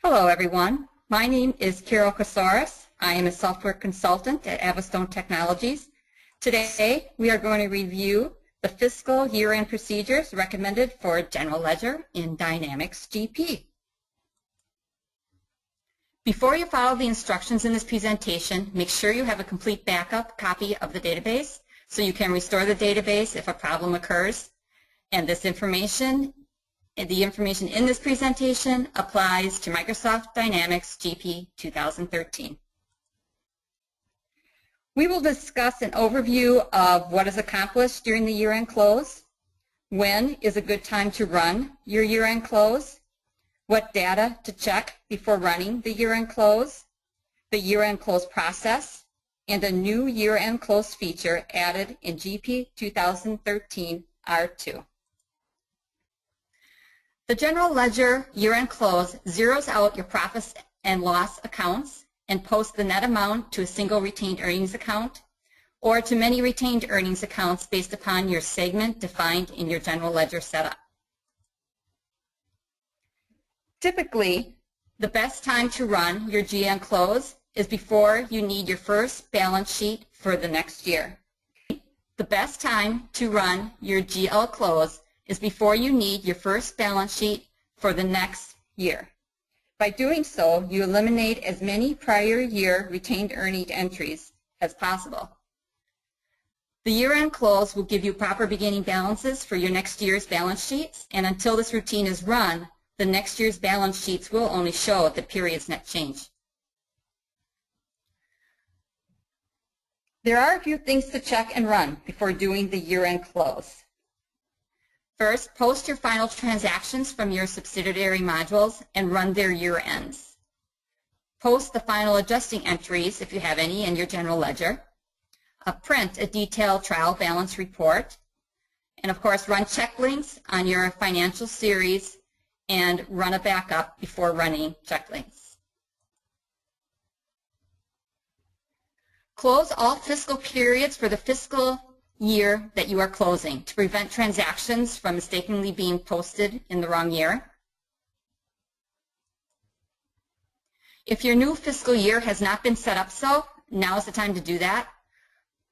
Hello everyone, my name is Carol Casares. I am a software consultant at Avastone Technologies. Today we are going to review the fiscal year-end procedures recommended for General Ledger in Dynamics GP. Before you follow the instructions in this presentation, make sure you have a complete backup copy of the database so you can restore the database if a problem occurs. And the information in this presentation applies to Microsoft Dynamics GP 2013. We will discuss an overview of what is accomplished during the year-end close, when is a good time to run your year-end close, what data to check before running the year-end close, the year-end close process, and a new year-end close feature added in GP 2013 R2. The General Ledger year-end close zeroes out your profits and loss accounts and posts the net amount to a single retained earnings account or to many retained earnings accounts based upon your segment defined in your General Ledger setup. Typically, the best time to run your GM close is before you need your first balance sheet for the next year. The best time to run your GL close is before you need your first balance sheet for the next year. By doing so, you eliminate as many prior year retained earnings entries as possible. The year-end close will give you proper beginning balances for your next year's balance sheets, and until this routine is run, the next year's balance sheets will only show the period's net change. There are a few things to check and run before doing the year-end close. First, post your final transactions from your subsidiary modules and run their year ends. Post the final adjusting entries, if you have any, in your General Ledger. Print a detailed trial balance report. And of course, run check links on your financial series and run a backup before running check links. Close all fiscal periods for the fiscal year that you are closing to prevent transactions from mistakenly being posted in the wrong year. If your new fiscal year has not been set up so, now is the time to do that,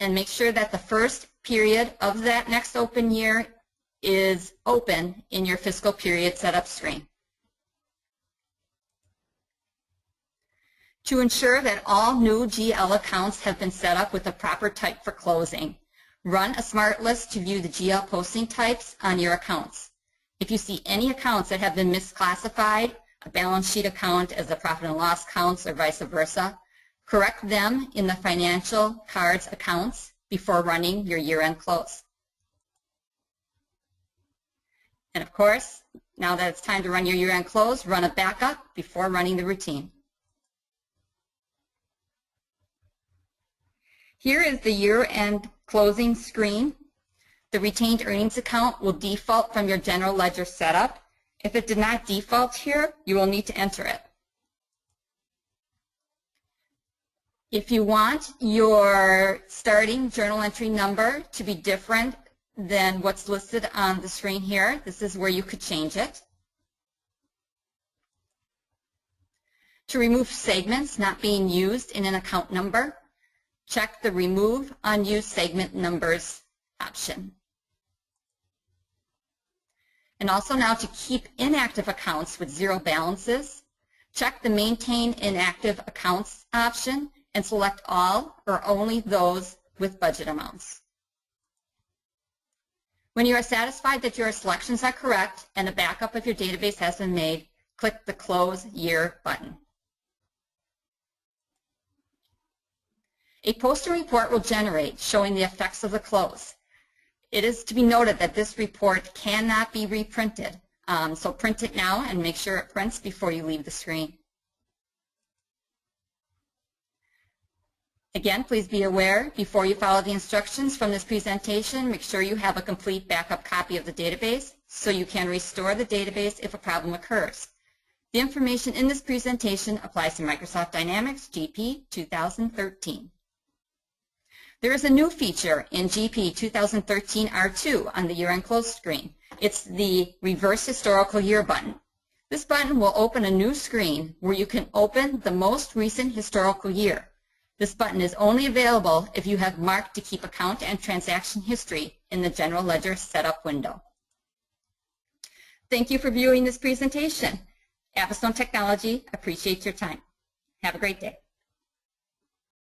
and make sure that the first period of that next open year is open in your fiscal period setup screen. To ensure that all new GL accounts have been set up with the proper type for closing, run a smart list to view the GL posting types on your accounts. If you see any accounts that have been misclassified, a balance sheet account as a profit and loss accounts or vice versa, correct them in the financial cards accounts before running your year-end close. And of course, now that it's time to run your year-end close, run a backup before running the routine. Here is the year-end closing screen. The retained earnings account will default from your General Ledger setup. If it did not default here, you will need to enter it. If you want your starting journal entry number to be different than what's listed on the screen here, this is where you could change it. To remove segments not being used in an account number, check the Remove Unused Segment Numbers option. And also now to keep inactive accounts with zero balances, check the Maintain Inactive Accounts option and select all or only those with budget amounts. When you are satisfied that your selections are correct and a backup of your database has been made, click the Close Year button. A posting report will generate showing the effects of the close. It is to be noted that this report cannot be reprinted, so print it now and make sure it prints before you leave the screen. Again, please be aware, before you follow the instructions from this presentation, make sure you have a complete backup copy of the database so you can restore the database if a problem occurs. The information in this presentation applies to Microsoft Dynamics GP 2013. There is a new feature in GP 2013 R2 on the year-end close screen. It's the Reverse Historical Year button. This button will open a new screen where you can open the most recent historical year. This button is only available if you have marked to keep account and transaction history in the General Ledger Setup window. Thank you for viewing this presentation. Avastone Technology appreciates your time. Have a great day.